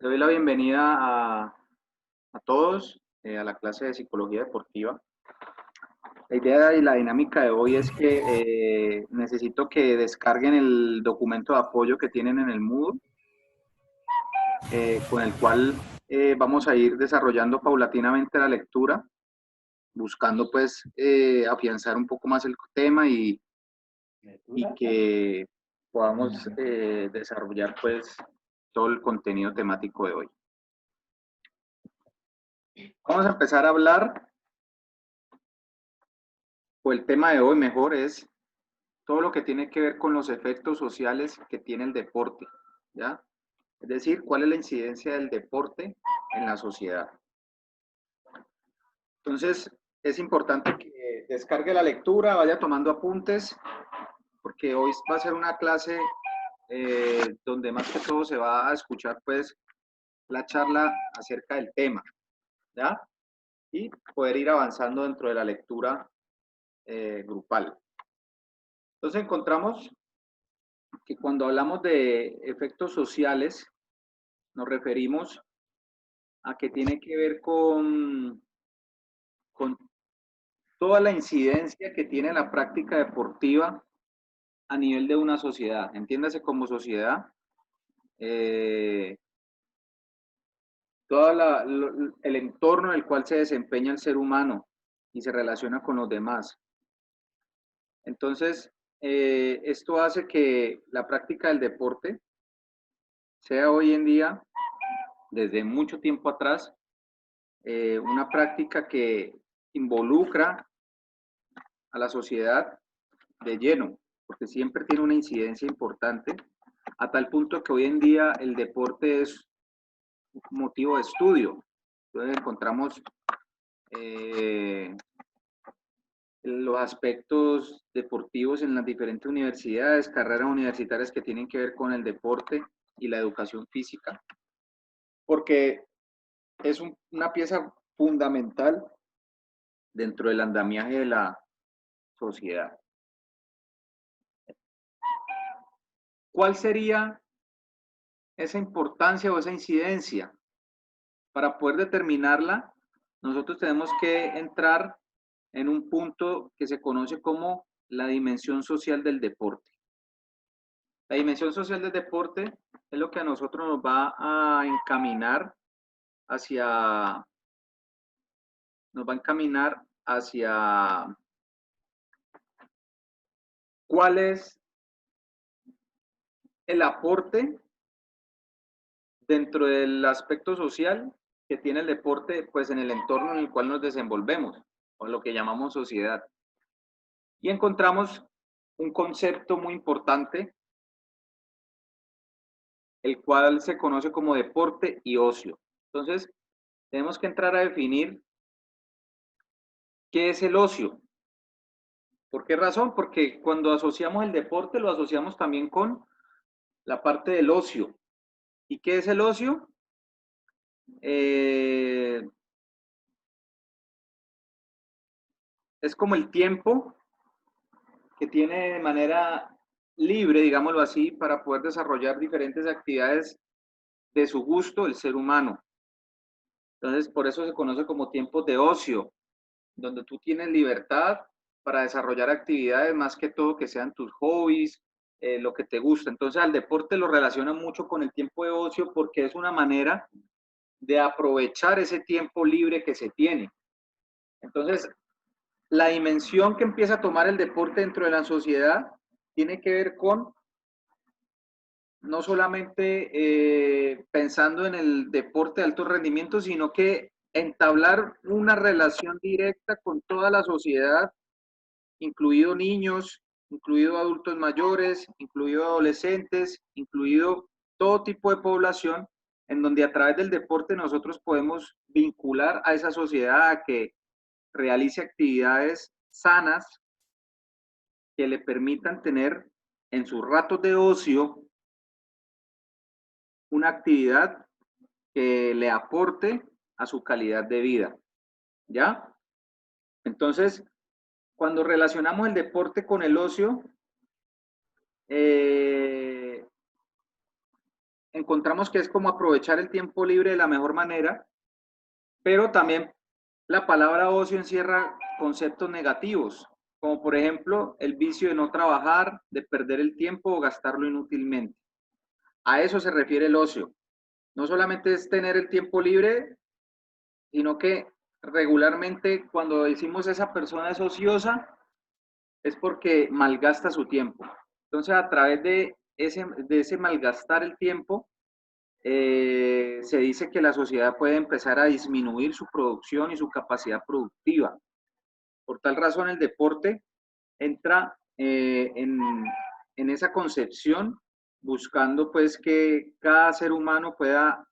Le doy la bienvenida a todos a la clase de psicología deportiva. La idea y la dinámica de hoy es que necesito que descarguen el documento de apoyo que tienen en el Moodle, con el cual vamos a ir desarrollando paulatinamente la lectura, buscando pues afianzar un poco más el tema y que podamos desarrollar pues todo el contenido temático de hoy. Vamos a empezar a hablar, o el tema de hoy mejor es todo lo que tiene que ver con los efectos sociales que tiene el deporte, ¿ya? Es decir, cuál es la incidencia del deporte en la sociedad. Entonces, es importante que descargue la lectura, vaya tomando apuntes, porque hoy va a ser una clase donde más que todo se va a escuchar, pues, la charla acerca del tema, ¿ya? Y poder ir avanzando dentro de la lectura grupal. Entonces, encontramos que cuando hablamos de efectos sociales, nos referimos a que tiene que ver con toda la incidencia que tiene la práctica deportiva a nivel de una sociedad. Entiéndase como sociedad, todo el entorno en el cual se desempeña el ser humano y se relaciona con los demás. Entonces, esto hace que la práctica del deporte sea hoy en día, desde mucho tiempo atrás, una práctica que involucra a la sociedad de lleno, porque siempre tiene una incidencia importante, a tal punto que hoy en día el deporte es motivo de estudio. Entonces encontramos los aspectos deportivos en las diferentes universidades, carreras universitarias que tienen que ver con el deporte y la educación física, porque es una pieza fundamental dentro del andamiaje de la sociedad. ¿Cuál sería esa importancia o esa incidencia? Para poder determinarla, nosotros tenemos que entrar en un punto que se conoce como la dimensión social del deporte. La dimensión social del deporte es lo que a nosotros nos va a encaminar hacia, cuál es el aporte dentro del aspecto social que tiene el deporte, pues en el entorno en el cual nos desenvolvemos, o lo que llamamos sociedad. Y encontramos un concepto muy importante, el cual se conoce como deporte y ocio. Entonces, tenemos que entrar a definir qué es el ocio. ¿Por qué razón? Porque cuando asociamos el deporte, lo asociamos también con la parte del ocio. ¿Y qué es el ocio? Es como el tiempo que tiene de manera libre, digámoslo así, para poder desarrollar diferentes actividades de su gusto el ser humano. Entonces, por eso se conoce como tiempos de ocio, donde tú tienes libertad para desarrollar actividades más que todo que sean tus hobbies, lo que te gusta. Entonces, al deporte lo relaciona mucho con el tiempo de ocio porque es una manera de aprovechar ese tiempo libre que se tiene. Entonces, la dimensión que empieza a tomar el deporte dentro de la sociedad tiene que ver con no solamente pensando en el deporte de alto rendimiento, sino que entablar una relación directa con toda la sociedad, incluido niños, incluido adultos mayores, incluido adolescentes, incluido todo tipo de población, en donde a través del deporte nosotros podemos vincular a esa sociedad a que realice actividades sanas que le permitan tener en sus ratos de ocio una actividad que le aporte a su calidad de vida, ¿ya? Entonces, cuando relacionamos el deporte con el ocio, encontramos que es como aprovechar el tiempo libre de la mejor manera, pero también la palabra ocio encierra conceptos negativos, como por ejemplo el vicio de no trabajar, de perder el tiempo o gastarlo inútilmente. A eso se refiere el ocio. No solamente es tener el tiempo libre, sino que regularmente cuando decimos esa persona es ociosa, es porque malgasta su tiempo. Entonces, a través de ese malgastar el tiempo, se dice que la sociedad puede empezar a disminuir su producción y su capacidad productiva. Por tal razón, el deporte entra en esa concepción buscando pues que cada ser humano pueda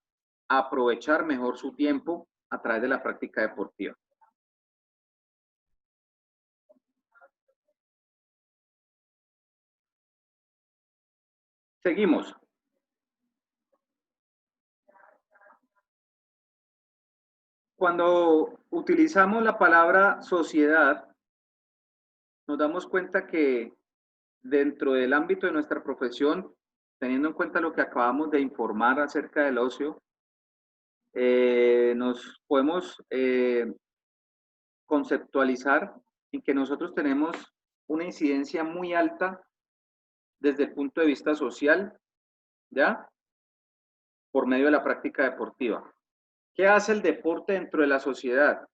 aprovechar mejor su tiempo a través de la práctica deportiva. Seguimos. Cuando utilizamos la palabra sociedad, nos damos cuenta que dentro del ámbito de nuestra profesión, teniendo en cuenta lo que acabamos de informar acerca del ocio, nos podemos conceptualizar en que nosotros tenemos una incidencia muy alta desde el punto de vista social, ¿ya? Por medio de la práctica deportiva. ¿Qué hace el deporte dentro de la sociedad?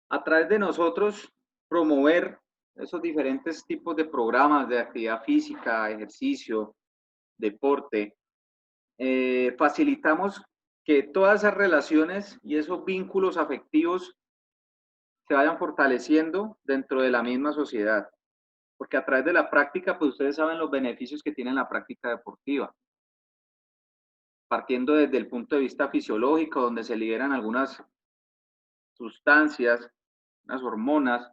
A través de nosotros promover esos diferentes tipos de programas de actividad física, ejercicio, deporte, facilitamos que todas esas relaciones y esos vínculos afectivos se vayan fortaleciendo dentro de la misma sociedad. Porque a través de la práctica, pues ustedes saben los beneficios que tiene la práctica deportiva. Partiendo desde el punto de vista fisiológico, donde se liberan algunas sustancias, unas hormonas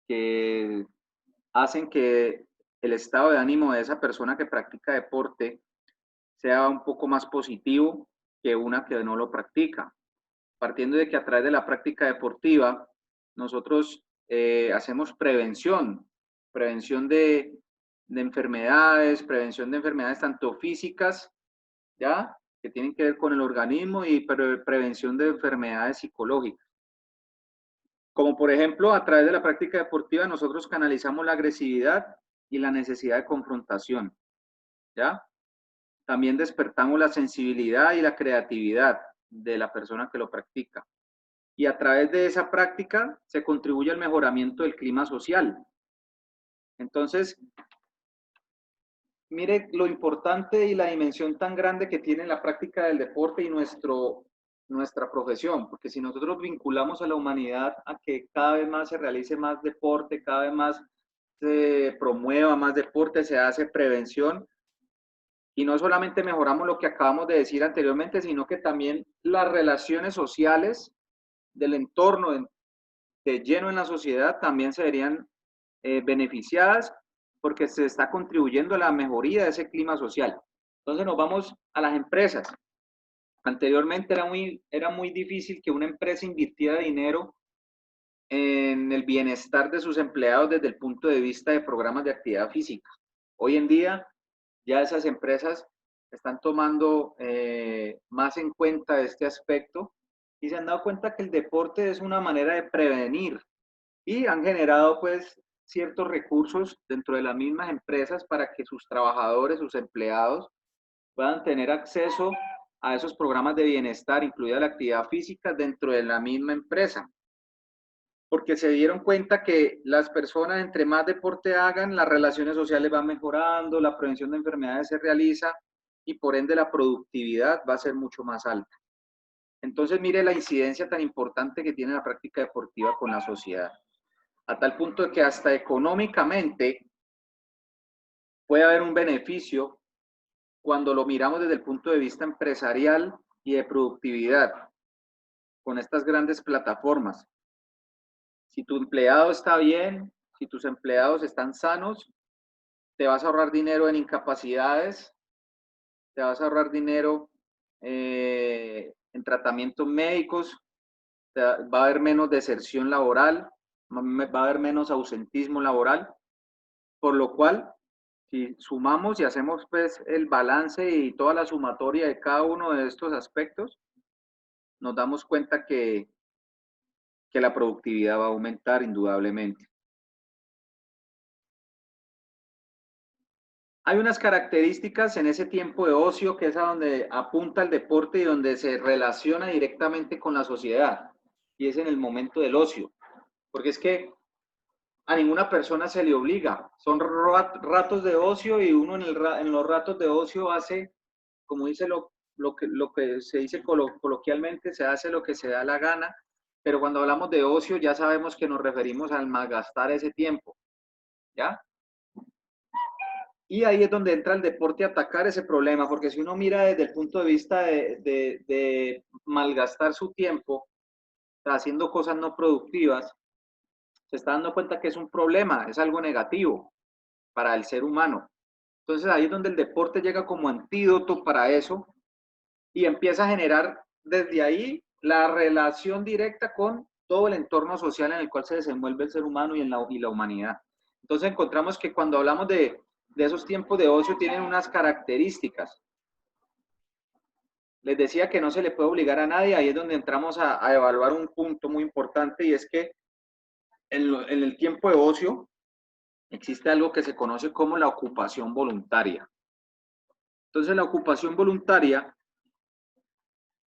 que hacen que el estado de ánimo de esa persona que practica deporte sea un poco más positivo que una que no lo practica. Partiendo de que a través de la práctica deportiva nosotros hacemos prevención prevención de enfermedades tanto físicas, ¿ya? Que tienen que ver con el organismo y prevención de enfermedades psicológicas. Como por ejemplo, a través de la práctica deportiva nosotros canalizamos la agresividad y la necesidad de confrontación, ¿ya? También despertamos la sensibilidad y la creatividad de la persona que lo practica. Y a través de esa práctica se contribuye al mejoramiento del clima social. Entonces, mire lo importante y la dimensión tan grande que tiene la práctica del deporte y nuestra profesión, porque si nosotros vinculamos a la humanidad a que cada vez más se realice más deporte, cada vez más se promueva más deporte, se hace prevención, y no solamente mejoramos lo que acabamos de decir anteriormente, sino que también las relaciones sociales del entorno de lleno en la sociedad también se verían beneficiadas porque se está contribuyendo a la mejoría de ese clima social. Entonces nos vamos a las empresas. Anteriormente era muy difícil que una empresa invirtiera dinero en el bienestar de sus empleados desde el punto de vista de programas de actividad física. Hoy en día ya esas empresas están tomando más en cuenta este aspecto y se han dado cuenta que el deporte es una manera de prevenir y han generado pues ciertos recursos dentro de las mismas empresas para que sus trabajadores, sus empleados puedan tener acceso a esos programas de bienestar, incluida la actividad física dentro de la misma empresa. Porque se dieron cuenta que las personas entre más deporte hagan, las relaciones sociales van mejorando, la prevención de enfermedades se realiza y por ende la productividad va a ser mucho más alta. Entonces mire la incidencia tan importante que tiene la práctica deportiva con la sociedad, a tal punto de que hasta económicamente puede haber un beneficio cuando lo miramos desde el punto de vista empresarial y de productividad con estas grandes plataformas. Si tu empleado está bien, si tus empleados están sanos, te vas a ahorrar dinero en incapacidades, te vas a ahorrar dinero en tratamientos médicos, va a haber menos deserción laboral, va a haber menos ausentismo laboral, por lo cual, Si sumamos y hacemos pues el balance y toda la sumatoria de cada uno de estos aspectos, nos damos cuenta que la productividad va a aumentar indudablemente. Hay unas características en ese tiempo de ocio que es a donde apunta el deporte y donde se relaciona directamente con la sociedad, y es en el momento del ocio, porque es que a ninguna persona se le obliga, son ratos de ocio y uno en los ratos de ocio hace, como dice lo que se dice coloquialmente, se hace lo que se da la gana, pero cuando hablamos de ocio ya sabemos que nos referimos al malgastar ese tiempo, ¿ya? Y ahí es donde entra el deporte a atacar ese problema, porque si uno mira desde el punto de vista de malgastar su tiempo, haciendo cosas no productivas, se está dando cuenta que es un problema, es algo negativo para el ser humano. Entonces ahí es donde el deporte llega como antídoto para eso y empieza a generar desde ahí la relación directa con todo el entorno social en el cual se desenvuelve el ser humano y la humanidad. Entonces encontramos que cuando hablamos de esos tiempos de ocio tienen unas características. Les decía que no se le puede obligar a nadie, ahí es donde entramos a evaluar un punto muy importante y es que en el tiempo de ocio existe algo que se conoce como la ocupación voluntaria. Entonces la ocupación voluntaria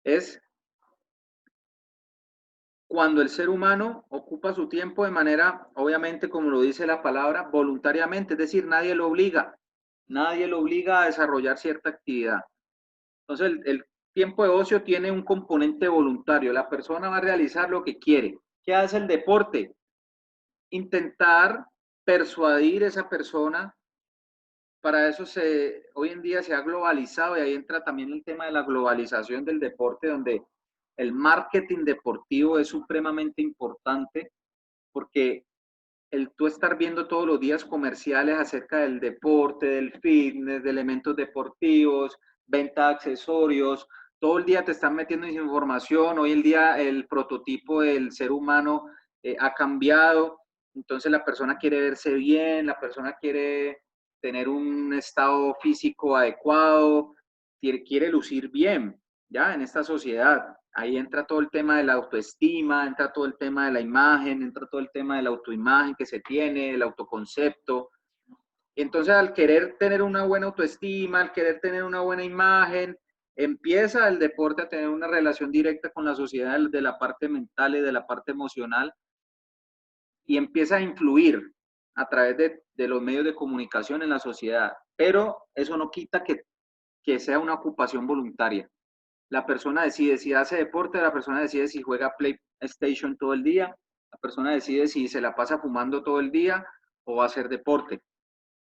es cuando el ser humano ocupa su tiempo de manera, obviamente, como lo dice la palabra, voluntariamente, es decir, nadie lo obliga a desarrollar cierta actividad. Entonces, el tiempo de ocio tiene un componente voluntario, la persona va a realizar lo que quiere. ¿Qué hace el deporte? Intentar persuadir a esa persona. Para eso hoy en día se ha globalizado y ahí entra también el tema de la globalización del deporte, donde el marketing deportivo es supremamente importante porque tú estar viendo todos los días comerciales acerca del deporte, del fitness, de elementos deportivos, venta de accesorios, todo el día te están metiendo información, hoy el día el prototipo del ser humano ha cambiado, entonces la persona quiere verse bien, la persona quiere tener un estado físico adecuado, quiere lucir bien, ¿ya? En esta sociedad. Ahí entra todo el tema de la autoestima, entra todo el tema de la imagen, entra todo el tema de la autoimagen que se tiene, el autoconcepto. Entonces, al querer tener una buena autoestima, al querer tener una buena imagen, empieza el deporte a tener una relación directa con la sociedad de la parte mental y de la parte emocional y empieza a influir a través de los medios de comunicación en la sociedad. Pero eso no quita que sea una ocupación voluntaria. La persona decide si hace deporte, la persona decide si juega PlayStation todo el día, la persona decide si se la pasa fumando todo el día o va a hacer deporte,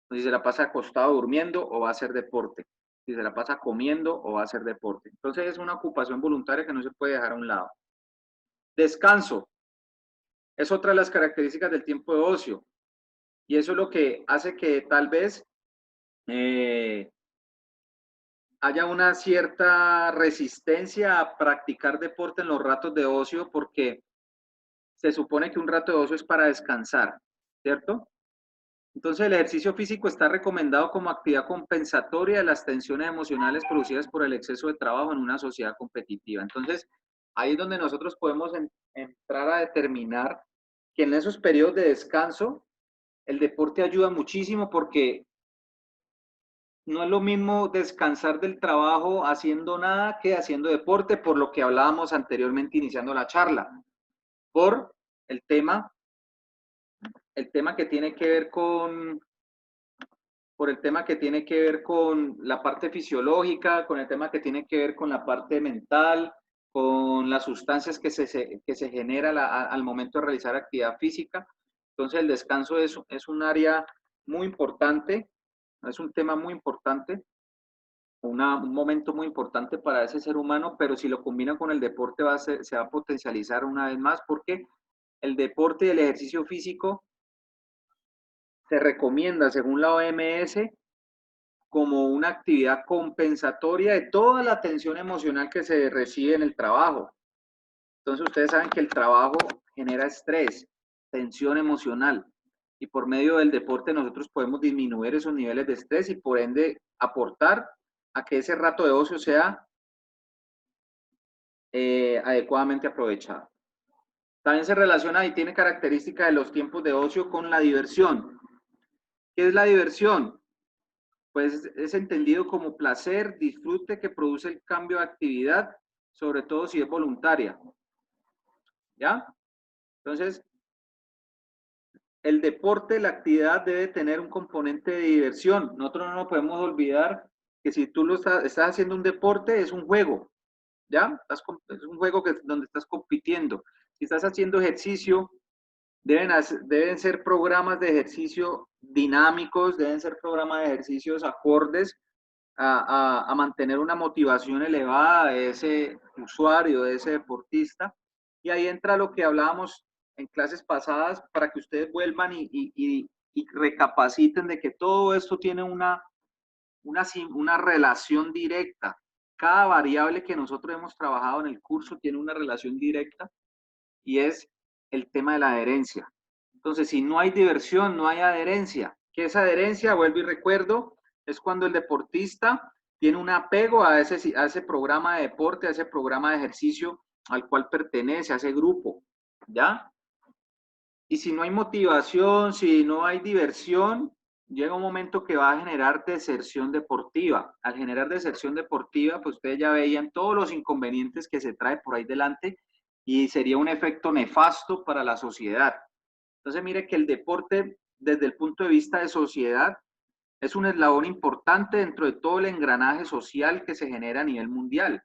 o si se la pasa acostado durmiendo o va a hacer deporte, si se la pasa comiendo o va a hacer deporte. Entonces es una ocupación voluntaria que no se puede dejar a un lado. Descanso es otra de las características del tiempo de ocio y eso es lo que hace que tal vez eh, haya una cierta resistencia a practicar deporte en los ratos de ocio porque se supone que un rato de ocio es para descansar, ¿cierto? Entonces el ejercicio físico está recomendado como actividad compensatoria de las tensiones emocionales producidas por el exceso de trabajo en una sociedad competitiva. Entonces ahí es donde nosotros podemos entrar a determinar que en esos periodos de descanso el deporte ayuda muchísimo porque no es lo mismo descansar del trabajo haciendo nada que haciendo deporte, por lo que hablábamos anteriormente iniciando la charla, por el tema, el tema que tiene que ver con, por el tema que tiene que ver con la parte fisiológica, con el tema que tiene que ver con la parte mental, con las sustancias que se genera al momento de realizar actividad física. Entonces el descanso es un área muy importante, es un tema muy importante un momento muy importante para ese ser humano, pero si lo combina con el deporte se va a potencializar una vez más porque el deporte y el ejercicio físico se recomienda, según la OMS, como una actividad compensatoria de toda la tensión emocional que se recibe en el trabajo. Entonces ustedes saben que el trabajo genera estrés, tensión emocional. y por medio del deporte nosotros podemos disminuir esos niveles de estrés y por ende aportar a que ese rato de ocio sea adecuadamente aprovechado. También se relaciona y tiene característica de los tiempos de ocio con la diversión. ¿Qué es la diversión? Pues es entendido como placer, disfrute que produce el cambio de actividad, sobre todo si es voluntaria. ¿Ya? Entonces, el deporte, la actividad debe tener un componente de diversión. Nosotros no nos podemos olvidar que si tú estás haciendo un deporte, es un juego, ¿ya? Es un juego donde estás compitiendo. Si estás haciendo ejercicio, deben ser programas de ejercicio dinámicos, deben ser programas de ejercicios acordes a mantener una motivación elevada de ese usuario, de ese deportista. Y ahí entra lo que hablábamos en clases pasadas para que ustedes vuelvan y recapaciten de que todo esto tiene una relación directa. Cada variable que nosotros hemos trabajado en el curso tiene una relación directa y es el tema de la adherencia. Entonces, si no hay diversión, no hay adherencia. ¿Qué es adherencia? Vuelvo y recuerdo, es cuando el deportista tiene un apego a ese programa de deporte, a ese programa de ejercicio al cual pertenece, a ese grupo, ¿ya? Y si no hay motivación, si no hay diversión, llega un momento que va a generar deserción deportiva. Al generar deserción deportiva, pues ustedes ya veían todos los inconvenientes que se trae por ahí delante y sería un efecto nefasto para la sociedad. Entonces, mire que el deporte, desde el punto de vista de sociedad, es un eslabón importante dentro de todo el engranaje social que se genera a nivel mundial,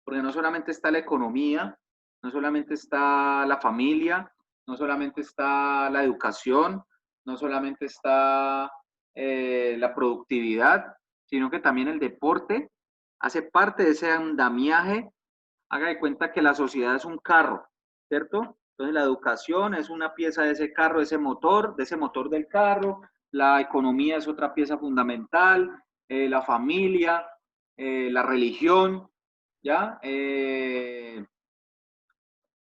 porque no solamente está la economía, no solamente está la familia, no solamente está la educación, no solamente está la productividad, sino que también el deporte hace parte de ese andamiaje. Haga de cuenta que la sociedad es un carro, ¿cierto? Entonces la educación es una pieza de ese carro, de ese motor del carro, la economía es otra pieza fundamental, la familia, la religión, ¿ya?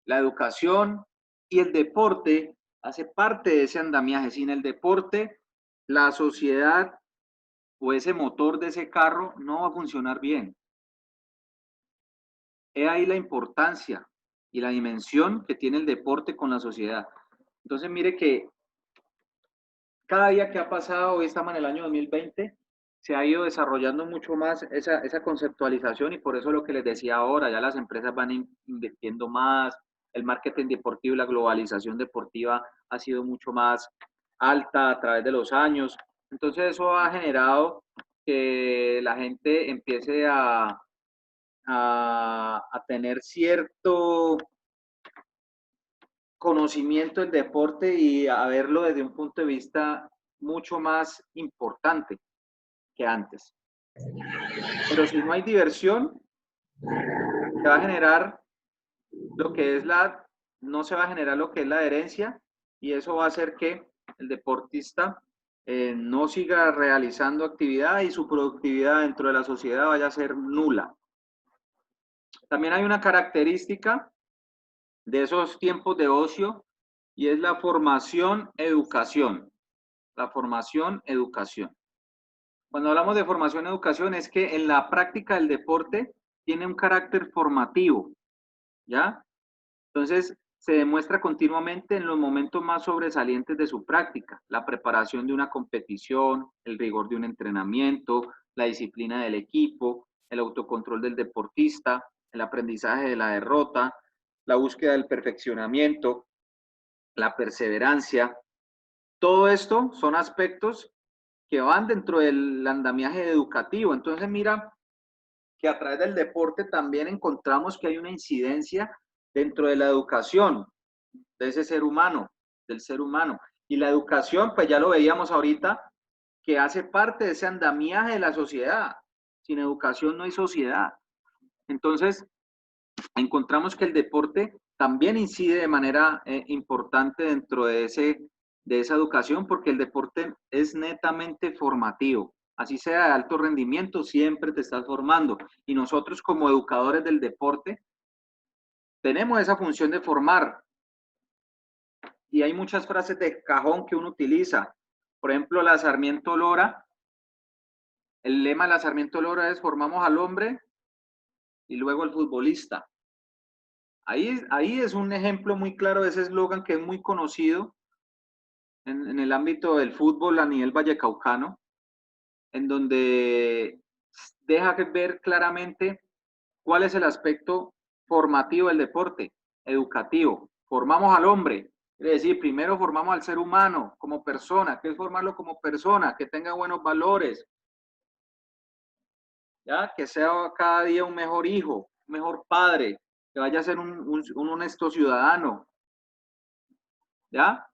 La educación y el deporte hace parte de ese andamiaje. Sin el deporte, la sociedad o ese motor de ese carro no va a funcionar bien. He ahí la importancia y la dimensión que tiene el deporte con la sociedad. Entonces, mire que cada día que ha pasado, hoy estamos en el año 2020, se ha ido desarrollando mucho más esa conceptualización y por eso lo que les decía ahora, ya las empresas van invirtiendo más, el marketing deportivo y la globalización deportiva ha sido mucho más alta a través de los años. Entonces eso ha generado que la gente empiece a tener cierto conocimiento del deporte y a verlo desde un punto de vista mucho más importante que antes. Pero si no hay diversión, se va a generar lo que es no se va a generar lo que es la adherencia y eso va a hacer que el deportista no siga realizando actividad y su productividad dentro de la sociedad vaya a ser nula. También hay una característica de esos tiempos de ocio y es la formación-educación. La formación-educación. Cuando hablamos de formación-educación es que en la práctica del deporte tiene un carácter formativo, ¿ya? Entonces, se demuestra continuamente en los momentos más sobresalientes de su práctica, la preparación de una competición, el rigor de un entrenamiento, la disciplina del equipo, el autocontrol del deportista, el aprendizaje de la derrota, la búsqueda del perfeccionamiento, la perseverancia. Todo esto son aspectos que van dentro del andamiaje educativo. Entonces, mira que a través del deporte también encontramos que hay una incidencia dentro de la educación de ese ser humano, del ser humano. Y la educación, pues ya lo veíamos ahorita, que hace parte de ese andamiaje de la sociedad. Sin educación no hay sociedad. Entonces, encontramos que el deporte también incide de manera importante dentro de esa educación, porque el deporte es netamente formativo. Así sea de alto rendimiento, siempre te estás formando. Y nosotros como educadores del deporte tenemos esa función de formar. y hay muchas frases de cajón que uno utiliza. Por ejemplo, la Sarmiento Lora, el lema de la Sarmiento Lora es formamos al hombre y luego al futbolista. Ahí es un ejemplo muy claro de ese eslogan que es muy conocido en el ámbito del fútbol a nivel vallecaucano, en donde deja ver claramente cuál es el aspecto formativo del deporte, educativo. Formamos al hombre, es decir, primero formamos al ser humano como persona, que es formarlo como persona, que tenga buenos valores, ¿ya? Que sea cada día un mejor hijo, un mejor padre, que vaya a ser un honesto ciudadano, ¿ya?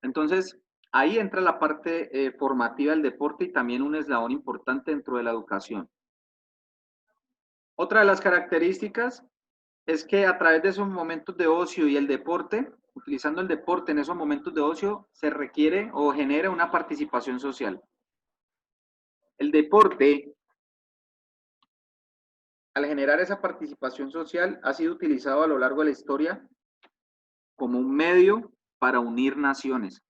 Entonces, ahí entra la parte formativa del deporte y también un eslabón importante dentro de la educación. Otra de las características es que a través de esos momentos de ocio y el deporte, utilizando el deporte en esos momentos de ocio, se requiere o genera una participación social. El deporte, al generar esa participación social, ha sido utilizado a lo largo de la historia como un medio para unir naciones.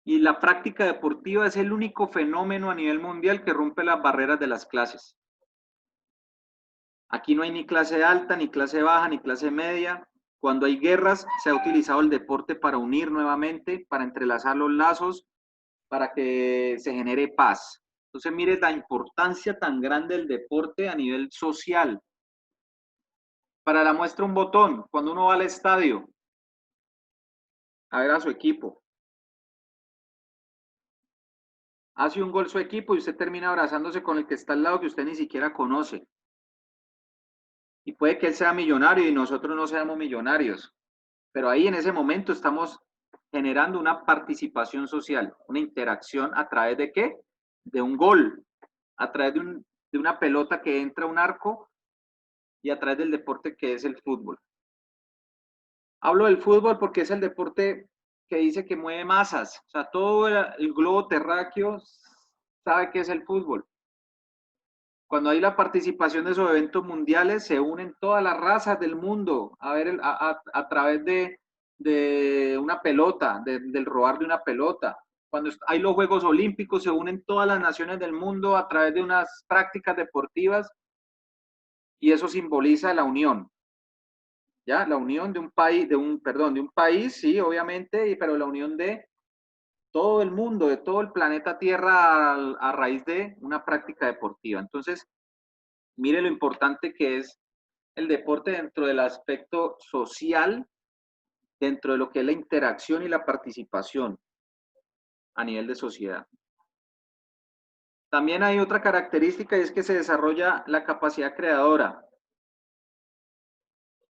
Y la práctica deportiva es el único fenómeno a nivel mundial que rompe las barreras de las clases. Aquí no hay ni clase alta, ni clase baja, ni clase media. Cuando hay guerras, se ha utilizado el deporte para unir nuevamente, para entrelazar los lazos, para que se genere paz. Entonces, mire la importancia tan grande del deporte a nivel social. Para la muestra un botón, cuando uno va al estadio a ver a su equipo, hace un gol su equipo y usted termina abrazándose con el que está al lado que usted ni siquiera conoce. Y puede que él sea millonario y nosotros no seamos millonarios. Pero ahí en ese momento estamos generando una participación social, una interacción a través de qué? De un gol, a través de una pelota que entra a un arco y a través del deporte que es el fútbol. Hablo del fútbol porque es el deporte que dice que mueve masas, o sea, todo el globo terráqueo sabe que es el fútbol. Cuando hay la participación de esos eventos mundiales, se unen todas las razas del mundo a ver a través de una pelota, del robar de una pelota. Cuando hay los Juegos Olímpicos, se unen todas las naciones del mundo a través de unas prácticas deportivas y eso simboliza la unión. ¿Ya? La unión de un país, de un país, sí, obviamente, pero la unión de todo el mundo, de todo el planeta Tierra a raíz de una práctica deportiva. Entonces, mire lo importante que es el deporte dentro del aspecto social, dentro de lo que es la interacción y la participación a nivel de sociedad. También hay otra característica y es que se desarrolla la capacidad creadora.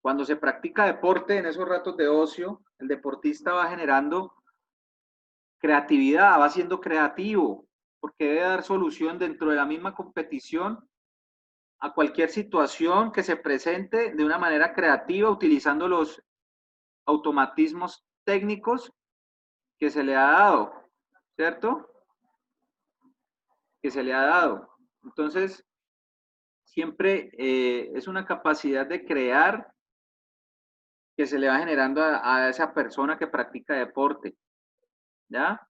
Cuando se practica deporte en esos ratos de ocio, el deportista va generando creatividad, va siendo creativo, porque debe dar solución dentro de la misma competición a cualquier situación que se presente de una manera creativa, utilizando los automatismos técnicos que se le ha dado, ¿cierto? Que se le ha dado. Entonces, siempre es una capacidad de crear que se le va generando a esa persona que practica deporte, ¿ya?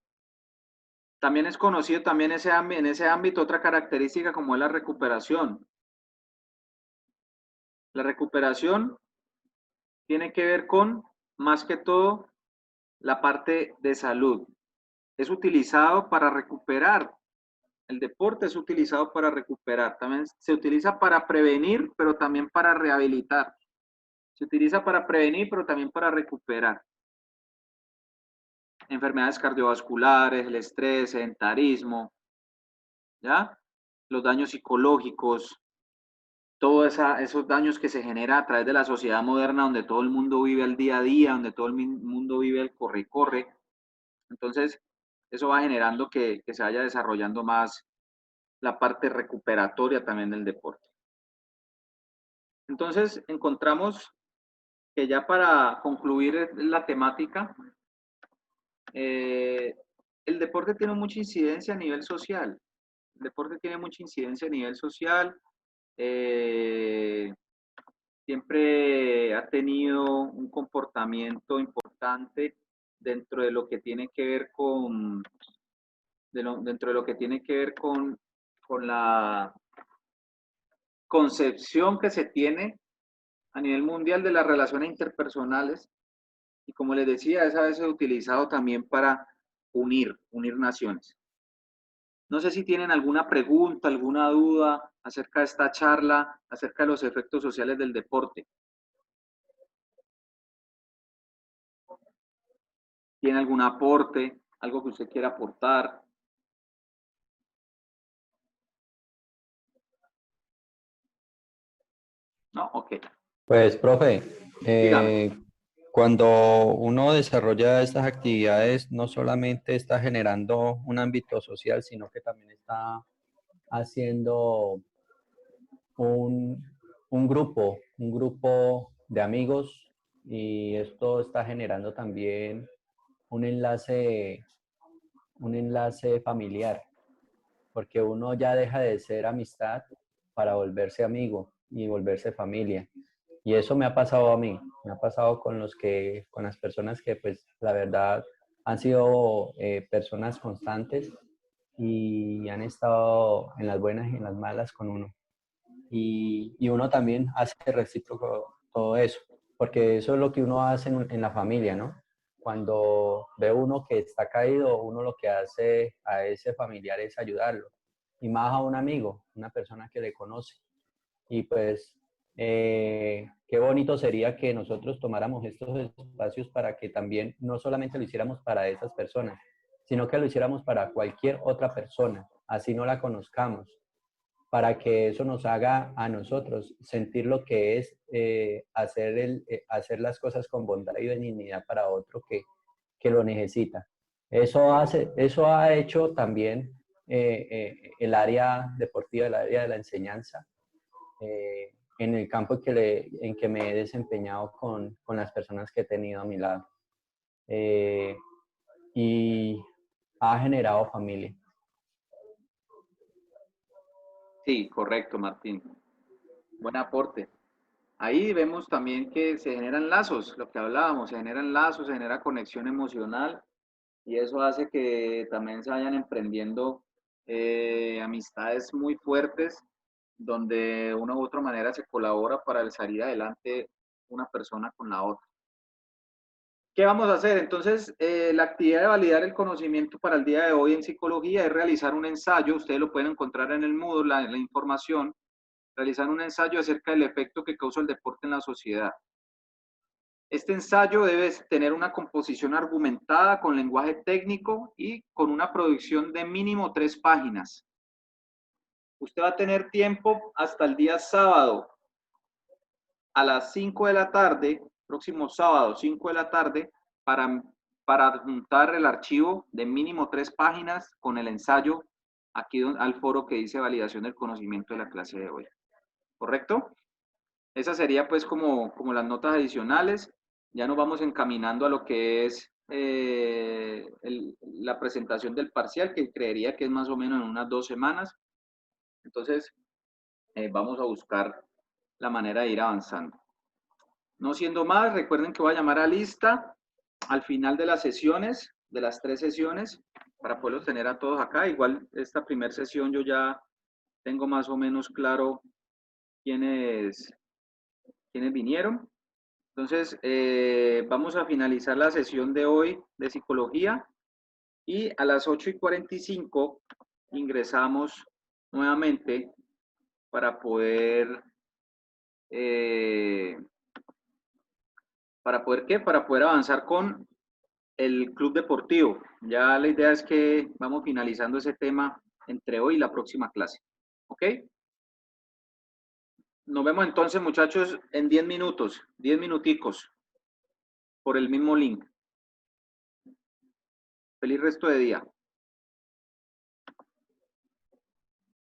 También es conocido también en ese ámbito otra característica como es la recuperación. La recuperación tiene que ver con, más que todo, la parte de salud. Es utilizado para recuperar. El deporte es utilizado para recuperar. También se utiliza para prevenir, pero también para rehabilitar. Se utiliza para prevenir, pero también para recuperar. Enfermedades cardiovasculares, el estrés, sedentarismo, ¿ya? Los daños psicológicos, todos esos daños que se genera a través de la sociedad moderna, donde todo el mundo vive al día a día, donde todo el mundo vive el corre-corre. Entonces, eso va generando que se vaya desarrollando más la parte recuperatoria también del deporte. Entonces, encontramos que ya para concluir la temática, el deporte tiene mucha incidencia a nivel social. El deporte tiene mucha incidencia a nivel social. Eh, siempre ha tenido un comportamiento importante importante dentro de lo que tiene que ver con, dentro de lo que tiene que ver con la concepción que se tiene a nivel mundial de las relaciones interpersonales. Y como les decía, es a veces utilizado también para unir naciones. No sé si tienen alguna pregunta, alguna duda acerca de esta charla, acerca de los efectos sociales del deporte. ¿Tiene algún aporte, algo que usted quiera aportar? No, ok. Pues, profe, Dígame. cuando uno desarrolla estas actividades, no solamente está generando un ámbito social, sino que también está haciendo un, un grupo de amigos, y esto está generando también un enlace, un enlace familiar, porque uno ya deja de ser amistad para volverse amigo y volverse familia. Y eso me ha pasado a mí, me ha pasado con las personas que pues la verdad han sido personas constantes y han estado en las buenas y en las malas con uno. Y uno también hace recíproco todo eso, porque eso es lo que uno hace en la familia, ¿no? Cuando ve uno que está caído, uno lo que hace a ese familiar es ayudarlo, y más a un amigo, una persona que le conoce. Y pues qué bonito sería que nosotros tomáramos estos espacios para que también no solamente lo hiciéramos para esas personas, sino que lo hiciéramos para cualquier otra persona, así no la conozcamos, para que eso nos haga a nosotros sentir lo que es hacer las cosas con bondad y benignidad para otro que lo necesita. Eso ha hecho también el área deportiva, el área de la enseñanza, en el campo en que me he desempeñado con las personas que he tenido a mi lado. Eh, y ha generado familia. Sí, correcto, Martín. Buen aporte. Ahí vemos también que se generan lazos, lo que hablábamos, se generan lazos, se genera conexión emocional y eso hace que también se vayan emprendiendo amistades muy fuertes donde de una u otra manera se colabora para salir adelante una persona con la otra. ¿Qué vamos a hacer? Entonces, la actividad de validar el conocimiento para el día de hoy en psicología es realizar un ensayo, ustedes lo pueden encontrar en el Moodle, la información, realizar un ensayo acerca del efecto que causa el deporte en la sociedad. Este ensayo debe tener una composición argumentada con lenguaje técnico y con una producción de mínimo 3 páginas. Usted va a tener tiempo hasta el día sábado a las 5 de la tarde, próximo sábado, 5 de la tarde, para, para adjuntar el archivo de mínimo 3 páginas con el ensayo aquí al foro que dice validación del conocimiento de la clase de hoy. ¿Correcto? Esa sería pues como las notas adicionales. Ya nos vamos encaminando a lo que es la presentación del parcial, que creería que es más o menos en unas 2 semanas. Entonces, vamos a buscar la manera de ir avanzando. No siendo más, recuerden que voy a llamar a lista al final de las sesiones, de las 3 sesiones, para poderlos tener a todos acá. Igual esta primera sesión yo ya tengo más o menos claro quiénes vinieron. Entonces, vamos a finalizar la sesión de hoy de psicología y a las 8:45 ingresamos nuevamente para poder, eh, ¿qué? Para poder avanzar con el club deportivo. Ya la idea es que vamos finalizando ese tema entre hoy y la próxima clase. ¿Ok? Nos vemos entonces, muchachos, en 10 minutos, 10 minuticos, por el mismo link. Feliz resto de día.